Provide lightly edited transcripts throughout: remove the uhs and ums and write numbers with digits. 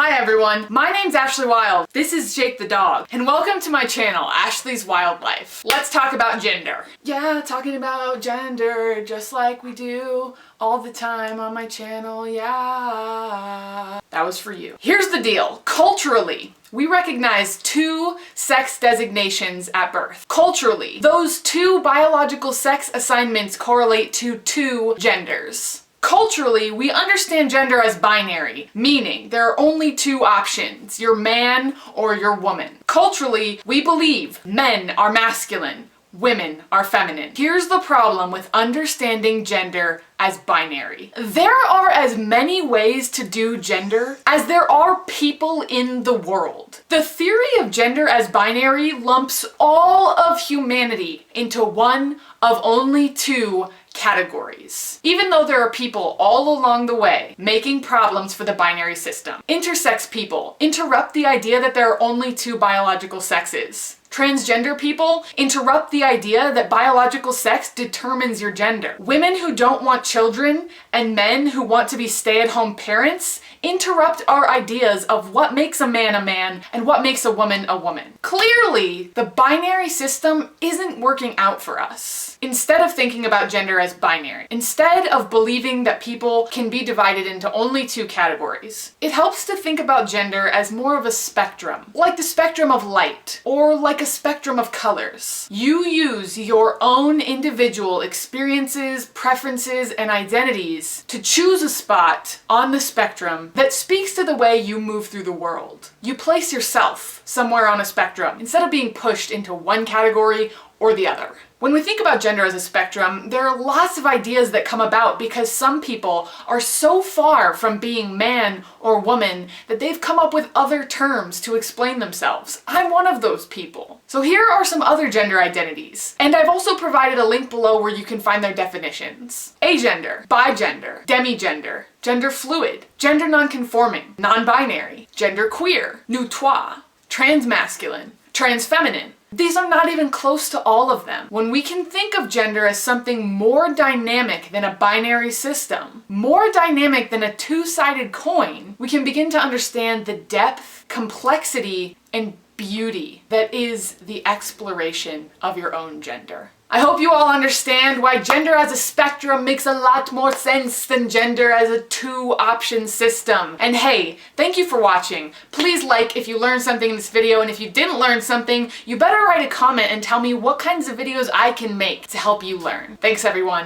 Hi everyone, my name's Ashley Wylde. This is Jake the dog, and welcome to my channel, Ashley's Wildlife. Let's talk about gender. Yeah, talking about gender just like we do all the time on my channel, yeah. That was for you. Here's the deal. Culturally, we recognize two sex designations at birth. Culturally, those two biological sex assignments correlate to two genders. Culturally, we understand gender as binary, meaning there are only two options, you're man or you're woman. Culturally, we believe men are masculine, women are feminine. Here's the problem with understanding gender as binary. There are as many ways to do gender as there are people in the world. The theory of gender as binary lumps all of humanity into one of only two categories, even though there are people all along the way making problems for the binary system. Intersex people interrupt the idea that there are only two biological sexes. Transgender people interrupt the idea that biological sex determines your gender. Women who don't want children and men who want to be stay-at-home parents interrupt our ideas of what makes a man and what makes a woman a woman. Clearly, the binary system isn't working out for us. Instead of thinking about gender as binary, instead of believing that people can be divided into only two categories, it helps to think about gender as more of a spectrum, like the spectrum of light, or like a spectrum of colors. You use your own individual experiences, preferences, and identities to choose a spot on the spectrum that speaks to the way you move through the world. You place yourself somewhere on a spectrum instead of being pushed into one category or the other. When we think about gender as a spectrum, there are lots of ideas that come about because some people are so far from being man or woman that they've come up with other terms to explain themselves. I'm one of those people. So here are some other gender identities, and I've also provided a link below where you can find their definitions. Agender, bigender, demigender, gender fluid, gender nonconforming, non-binary, gender queer, neutrois, transmasculine, transfeminine. These are not even close to all of them. When we can think of gender as something more dynamic than a binary system, more dynamic than a two-sided coin, we can begin to understand the depth, complexity, and beauty that is the exploration of your own gender. I hope you all understand why gender as a spectrum makes a lot more sense than gender as a two-option system. And hey, thank you for watching. Please like if you learned something in this video, and if you didn't learn something, you better write a comment and tell me what kinds of videos I can make to help you learn. Thanks everyone.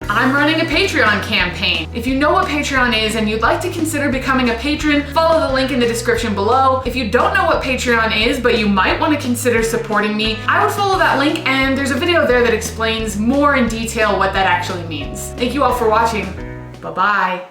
I'm running a Patreon campaign. If you know what Patreon is and you'd like to consider becoming a patron, follow the link in the description below. If you don't know what Patreon is, but you might want to consider supporting me, I would follow that link, and there's a video there that explains more in detail what that actually means. Thank you all for watching. Bye-bye.